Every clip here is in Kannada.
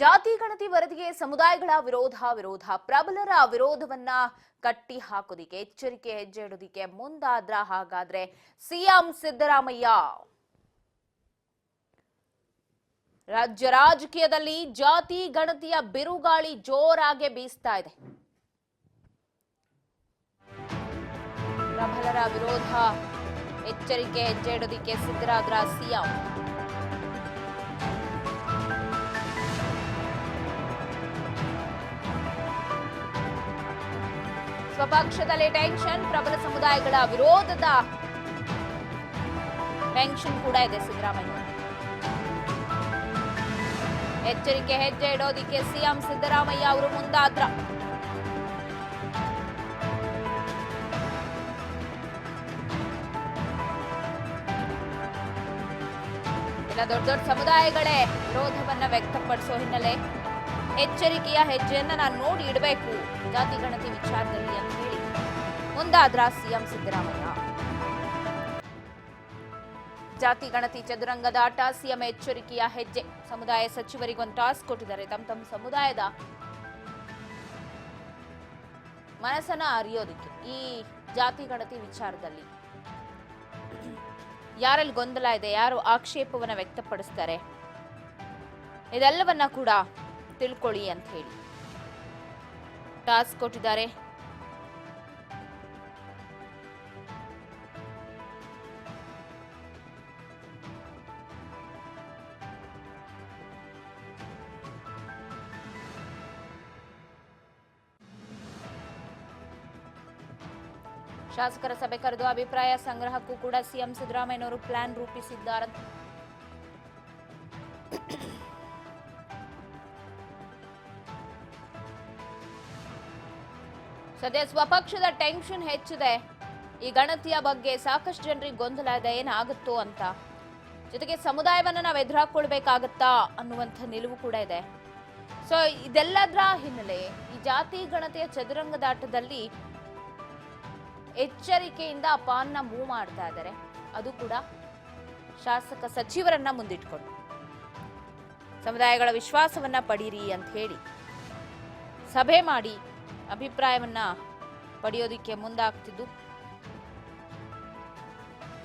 ಜಾತಿ ಗಣತಿ ವರದಿಗೆ ಸಮುದಾಯಗಳ ವಿರೋಧ ಪ್ರಬಲರ ವಿರೋಧವನ್ನ ಕಟ್ಟಿ ಹಾಕೋದಿಕ್ಕೆ ಎಚ್ಚರಿಕೆ ಹೆಜ್ಜೆ ಇಡೋದಿಕ್ಕೆ ಮುಂದಾದ್ರ ಹಾಗಾದ್ರೆ ಸಿಎಂ ಸಿದ್ದರಾಮಯ್ಯ. ರಾಜ್ಯ ರಾಜಕೀಯದಲ್ಲಿ ಜಾತಿ ಗಣತಿಯ ಬಿರುಗಾಳಿ ಜೋರಾಗಿ ಬೀಸ್ತಾ ಇದೆ. ಪ್ರಬಲರ ವಿರೋಧ ಎಚ್ಚರಿಕೆ ಹೆಜ್ಜೆ ಇಡೋದಿಕ್ಕೆ ಸಿದ್ದರಾದ್ರ ಸಿಎಂ. ಸ್ವಪಕ್ಷದಲ್ಲಿ ಟೆನ್ಷನ್, ಪ್ರಬಲ ಸಮುದಾಯಗಳ ವಿರೋಧದ ಟೆನ್ಷನ್ ಕೂಡ ಇದೆ ಸಿದ್ದರಾಮಯ್ಯ. ಎಚ್ಚರಿಕೆ ಹೆಜ್ಜೆ ಇಡೋದಿಕ್ಕೆ ಸಿಎಂ ಸಿದ್ದರಾಮಯ್ಯ ಅವರು ಮುಂದಾದ್ರ. ಎಲ್ಲ ದೊಡ್ಡ ದೊಡ್ಡ ಸಮುದಾಯಗಳೇ ವಿರೋಧವನ್ನ ವ್ಯಕ್ತಪಡಿಸೋ ಹಿನ್ನೆಲೆ ಎಚ್ಚರಿಕೆಯ ಹೆಜ್ಜೆಯನ್ನ ನಾನು ನೋಡಿ ಇಡಬೇಕು ಜಾತಿ ಗಣತಿ ವಿಚಾರದಲ್ಲಿ ಅಂತ ಹೇಳಿ ಮುಂದಾದ್ರ ಸಿಎಂ ಸಿದ್ದರಾಮಯ್ಯ. ಜಾತಿ ಗಣತಿ ಚದುರಂಗದಾಟ, ಸಿಎಂ ಎಚ್ಚರಿಕೆಯ ಹೆಜ್ಜೆ. ಸಮುದಾಯ ಸಚಿವರಿಗೊಂದು ಟಾಸ್ಕ್ ಕೊಟ್ಟಿದ್ದಾರೆ. ತಮ್ಮ ಸಮುದಾಯದ ಮನಸ್ಸನ್ನ ಅರಿಯೋದಿಕ್ಕೆ ಈ ಜಾತಿ ಗಣತಿ ವಿಚಾರದಲ್ಲಿ ಯಾರಲ್ಲಿ ಗೊಂದಲ ಇದೆ, ಯಾರು ಆಕ್ಷೇಪವನ್ನ ವ್ಯಕ್ತಪಡಿಸ್ತಾರೆ, ಇದೆಲ್ಲವನ್ನ ಕೂಡ ತಿಳ್ಕೊಳ್ಳಿ ಅಂತ ಹೇಳಿ ಟಾಸ್ಕ್ ಕೊಟ್ಟಿದ್ದಾರೆ. ಶಾಸಕರ ಸಭೆ ಕರೆದು ಅಭಿಪ್ರಾಯ ಸಂಗ್ರಹಕ್ಕೂ ಕೂಡ ಸಿಎಂ ಸಿದ್ದರಾಮಯ್ಯನವರು ಪ್ಲಾನ್ ರೂಪಿಸಿದ್ದಾರೆ. ಸದ್ಯ ಸ್ವಪಕ್ಷದ ಟೆನ್ಷನ್ ಹೆಚ್ಚಿದೆ. ಈ ಗಣತಿಯ ಬಗ್ಗೆ ಸಾಕಷ್ಟು ಜನರಿಗೆ ಗೊಂದಲ ಇದೆ, ಏನಾಗುತ್ತೋ ಅಂತ. ಜೊತೆಗೆ ಸಮುದಾಯವನ್ನ ನಾವು ಎದುರಾಕೊಳ್ಬೇಕಾಗತ್ತಾ ಅನ್ನುವಂಥ ನಿಲುವು ಕೂಡ ಇದೆ. ಸೊ ಇದೆಲ್ಲದರ ಹಿನ್ನೆಲೆ ಈ ಜಾತಿ ಗಣತಿಯ ಚದುರಂಗದಾಟದಲ್ಲಿ ಎಚ್ಚರಿಕೆಯಿಂದ ಪಾನ್ನ ಮೂವ್ ಮಾಡ್ತಾ ಇದ್ದಾರೆ. ಅದು ಕೂಡ ಶಾಸಕ ಸಚಿವರನ್ನ ಮುಂದಿಟ್ಕೊಂಡು ಸಮುದಾಯಗಳ ವಿಶ್ವಾಸವನ್ನ ಪಡೀರಿ ಅಂತ ಹೇಳಿ ಸಭೆ ಮಾಡಿ ಅಭಿಪ್ರಾಯವನ್ನ ಪಡೆಯೋದಿಕ್ಕೆ ಮುಂದಾಗ್ತಿದ್ದು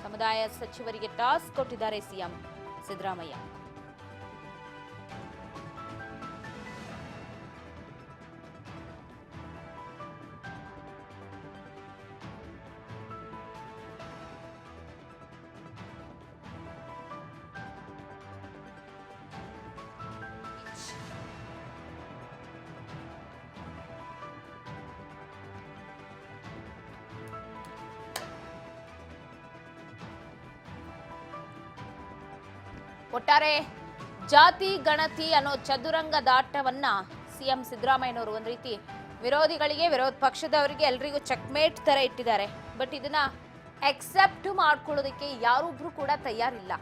ಸಮುದಾಯ ಸಚಿವರಿಗೆ ಟಾಸ್ಕ್ ಕೊಟ್ಟಿದ್ದಾರೆ ಸಿಎಂ ಸಿದ್ದರಾಮಯ್ಯ. ಒಟ್ಟಾರೆ ಜಾತಿ ಗಣತಿ ಅನ್ನೋ ಚದುರಂಗದಾಟವನ್ನ ಸಿಎಂ ಸಿದ್ದರಾಮಯ್ಯನವರು ಒಂದ್ ರೀತಿ ವಿರೋಧಿಗಳಿಗೆ, ವಿರೋಧ ಪಕ್ಷದವರಿಗೆ ಎಲ್ರಿಗೂ ಚೆಕ್ಮೇಟ್ ತರ ಇಟ್ಟಿದ್ದಾರೆ. ಬಟ್ ಇದನ್ನ ಅಕ್ಸೆಪ್ಟ್ ಮಾಡ್ಕೊಳ್ಳೋದಕ್ಕೆ ಯಾರೊಬ್ರು ಕೂಡ ತಯಾರಿಲ್ಲ.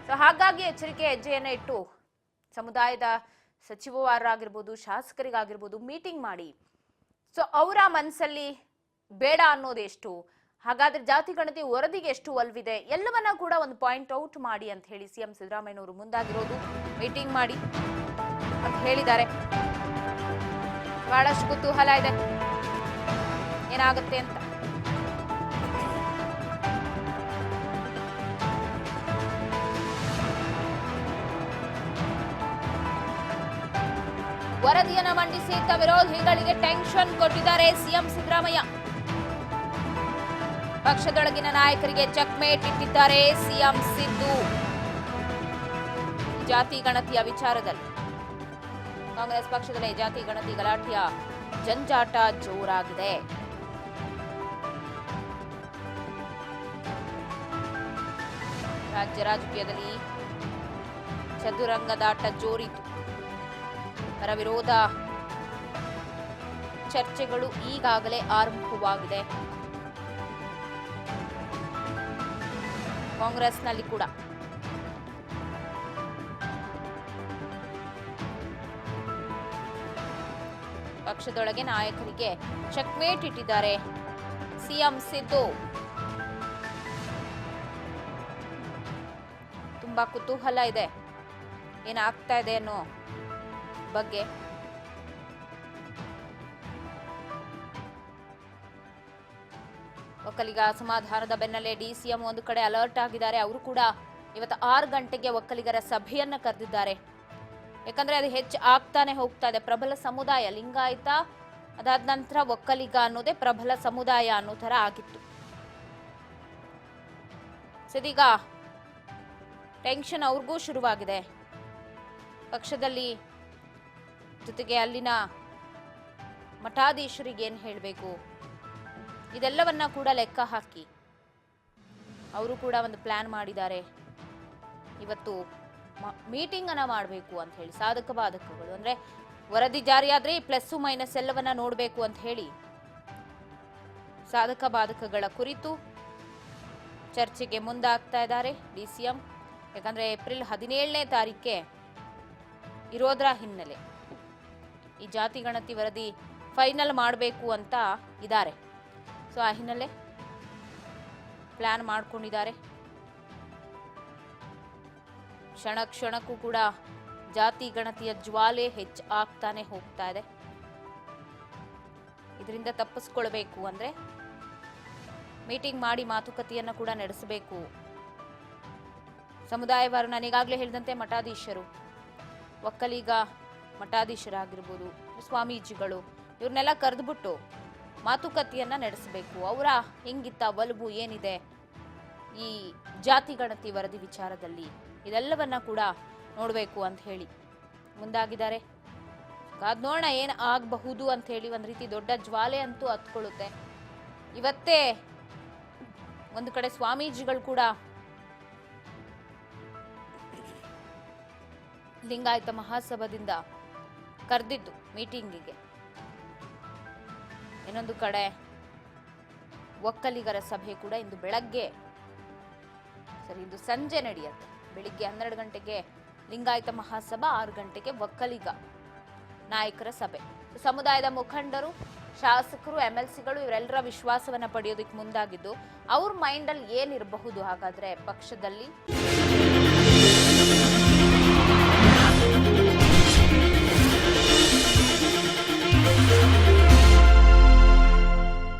ಸೊ ಹಾಗಾಗಿ ಎಚ್ಚರಿಕೆ ಹೆಜ್ಜೆಯನ್ನ ಇಟ್ಟು ಸಮುದಾಯದ ಸಚಿವರಾಗಿರ್ಬೋದು, ಶಾಸಕರಿಗಾಗಿರ್ಬೋದು ಮೀಟಿಂಗ್ ಮಾಡಿ ಸೊ ಅವರ ಮನಸ್ಸಲ್ಲಿ ಬೇಡ ಅನ್ನೋದೆಷ್ಟು, ಹಾಗಾದ್ರೆ ಜಾತಿ ಗಣತಿ ವರದಿಗೆ ಎಷ್ಟು ಒಲ್ವಿದೆ, ಎಲ್ಲವನ್ನ ಕೂಡ ಒಂದು ಪಾಯಿಂಟ್ ಔಟ್ ಮಾಡಿ ಅಂತ ಹೇಳಿ ಸಿಎಂ ಸಿದ್ದರಾಮಯ್ಯನವರು ಮುಂದಾಗಿರೋದು. ಮೀಟಿಂಗ್ ಮಾಡಿ ಅಂತ ಹೇಳಿದ್ದಾರೆ. ಬಹಳಷ್ಟು ಕುತೂಹಲ ಇದೆ ಏನಾಗುತ್ತೆ ಅಂತ. ವರದಿಯನ್ನ ಮಂಡಿಸಿ ವಿರೋಧಿಗಳಿಗೆ ಟೆನ್ಷನ್ ಕೊಟ್ಟಿದ್ದಾರೆ ಸಿಎಂ ಸಿದ್ದರಾಮಯ್ಯ. ಪಕ್ಷದೊಳಗಿನ ನಾಯಕರಿಗೆ ಚೆಕ್ಮೇಟ್ ಇಟ್ಟಿದ್ದಾರೆ ಸಿಎಂ ಸಿದ್ದು. ಜಾತಿ ಗಣತಿಯ ವಿಚಾರದಲ್ಲಿ ಕಾಂಗ್ರೆಸ್ ಪಕ್ಷದಲ್ಲಿ ಜಾತಿ ಗಣತಿ ಗಲಾಟೆಯ ಜಂಜಾಟ ಜೋರಾಗಿದೆ. ರಾಜ್ಯ ರಾಜಕೀಯದಲ್ಲಿ ಚದುರಂಗದಾಟ ಜೋರಿತು. ಪರ ವಿರೋಧ ಚರ್ಚೆಗಳು ಈಗಾಗಲೇ ಆರಂಭವಾಗಿದೆ. ಕಾಂಗ್ರೆಸ್ನಲ್ಲಿ ಕೂಡ ಪಕ್ಷದೊಳಗೆ ನಾಯಕರಿಗೆ ಚೆಕ್ಮೇಟ್ ಇಟ್ಟಿದ್ದಾರೆ ಸಿಎಂ ಸಿದ್ದು. ತುಂಬಾ ತುಂಬಾ ಕುತೂಹಲ ಇದೆ ಏನಾಗ್ತಾ ಇದೆ ಅನ್ನೋ ಬಗ್ಗೆ. ಒಕ್ಕಲಿಗ ಅಸಮಾಧಾನದ ಬೆನ್ನಲ್ಲೇ ಡಿಸಿಎಂ ಒಂದು ಕಡೆ ಅಲರ್ಟ್ ಆಗಿದ್ದಾರೆ. ಅವರು ಕೂಡ ಇವತ್ತು 6 ಗಂಟೆಗೆ ಒಕ್ಕಲಿಗರ ಸಭೆಯನ್ನ ಕರೆದಿದ್ದಾರೆ. ಯಾಕಂದ್ರೆ ಅದು ಹೆಚ್ಚು ಆಗ್ತಾನೆ ಹೋಗ್ತಾ ಇದೆ. ಪ್ರಬಲ ಸಮುದಾಯ ಲಿಂಗಾಯತ, ಅದಾದ ನಂತರ ಒಕ್ಕಲಿಗ ಅನ್ನೋದೇ ಪ್ರಬಲ ಸಮುದಾಯ ಅನ್ನೋ ತರ ಆಗಿತ್ತು. ಸದೀಗ ಟೆನ್ಷನ್ ಅವ್ರಿಗೂ ಶುರುವಾಗಿದೆ ಪಕ್ಷದಲ್ಲಿ. ಜೊತೆಗೆ ಅಲ್ಲಿನ ಮಠಾಧೀಶರಿಗೆ ಏನ್ ಹೇಳಬೇಕು ಇದೆಲ್ಲವನ್ನ ಕೂಡ ಲೆಕ್ಕ ಹಾಕಿ ಅವರು ಕೂಡ ಒಂದು ಪ್ಲಾನ್ ಮಾಡಿದ್ದಾರೆ. ಇವತ್ತು ಮೀಟಿಂಗ್ ಅನ್ನ ಮಾಡಬೇಕು ಅಂತ ಹೇಳಿ ಸಾಧಕ ಬಾಧಕಗಳು ಅಂದ್ರೆ ವರದಿ ಜಾರಿಯಾದ್ರೆ ಪ್ಲಸ್ ಮೈನಸ್ ಎಲ್ಲವನ್ನ ನೋಡಬೇಕು ಅಂತ ಹೇಳಿ ಸಾಧಕ ಬಾಧಕಗಳ ಕುರಿತು ಚರ್ಚೆಗೆ ಮುಂದಾಗ್ತಾ ಇದ್ದಾರೆ ಡಿಸಿಎಂ. ಯಾಕಂದ್ರೆ ಏಪ್ರಿಲ್ 17ನೇ ತಾರೀಕೆ ಇರೋದ್ರ ಹಿನ್ನೆಲೆ ಈ ಜಾತಿ ಗಣತಿ ವರದಿ ಫೈನಲ್ ಮಾಡಬೇಕು ಅಂತ ಇದ್ದಾರೆ. ಸೊ ಆ ಹಿನ್ನೆಲೆ ಪ್ಲಾನ್ ಮಾಡ್ಕೊಂಡಿದ್ದಾರೆ. ಕ್ಷಣ ಕ್ಷಣಕ್ಕೂ ಕೂಡ ಜಾತಿ ಗಣತಿಯ ಜ್ವಾಲೆ ಹೆಚ್ಚಾಗ್ತಾನೆ ಹೋಗ್ತಾ ಇದೆ. ಇದರಿಂದ ತಪ್ಪಿಸ್ಕೊಳ್ಬೇಕು ಅಂದ್ರೆ ಮೀಟಿಂಗ್ ಮಾಡಿ ಮಾತುಕತೆಯನ್ನ ಕೂಡ ನಡೆಸಬೇಕು. ಸಮುದಾಯವಾರು ನಾನು ಈಗಾಗಲೇ ಹೇಳಿದಂತೆ ಮಠಾಧೀಶರು, ಒಕ್ಕಲಿಗ ಮಠಾಧೀಶರಾಗಿರ್ಬೋದು, ಸ್ವಾಮೀಜಿಗಳು ಇವ್ರನ್ನೆಲ್ಲ ಕರೆದುಬಿಟ್ಟು ಮಾತುಕತೆಯನ್ನ ನಡೆಸಬೇಕು. ಅವರ ಹೆಂಗಿತ್ತ ಒಲವು ಏನಿದೆ ಈ ಜಾತಿ ಗಣತಿ ವರದಿ ವಿಚಾರದಲ್ಲಿ ಇದೆಲ್ಲವನ್ನ ಕೂಡ ನೋಡಬೇಕು ಅಂತ ಹೇಳಿ ಮುಂದಾಗಿದ್ದಾರೆ. ಕಾದ್ ನೋಡೋಣ ಏನ್ ಆಗಬಹುದು ಅಂತ ಹೇಳಿ. ಒಂದ್ ರೀತಿ ದೊಡ್ಡ ಜ್ವಾಲೆ ಅಂತೂ ಹತ್ಕೊಳ್ಳುತ್ತೆ. ಇವತ್ತೇ ಒಂದು ಕಡೆ ಸ್ವಾಮೀಜಿಗಳು ಕೂಡ ಲಿಂಗಾಯತ ಮಹಾಸಭಾದಿಂದ ಕರೆದಿದ್ದು ಮೀಟಿಂಗಿಗೆ. ಇನ್ನೊಂದು ಕಡೆ ಒಕ್ಕಲಿಗರ ಸಭೆ ಕೂಡ ಇಂದು ಬೆಳಗ್ಗೆ ಇಂದು ಸಂಜೆ ನಡೆಯುತ್ತೆ. ಬೆಳಿಗ್ಗೆ 12 ಗಂಟೆಗೆ ಲಿಂಗಾಯತ ಮಹಾಸಭಾ, 6 ಗಂಟೆಗೆ ಒಕ್ಕಲಿಗ ನಾಯಕರ ಸಭೆ. ಸಮುದಾಯದ ಮುಖಂಡರು, ಶಾಸಕರು, MLCಗಳು ಇವರೆಲ್ಲರ ವಿಶ್ವಾಸವನ್ನ ಪಡೆಯೋದಕ್ಕೆ ಮುಂದಾಗಿದ್ದು ಅವ್ರ ಮೈಂಡ್ ಅಲ್ಲಿ ಏನಿರಬಹುದು ಹಾಗಾದ್ರೆ ಪಕ್ಷದಲ್ಲಿ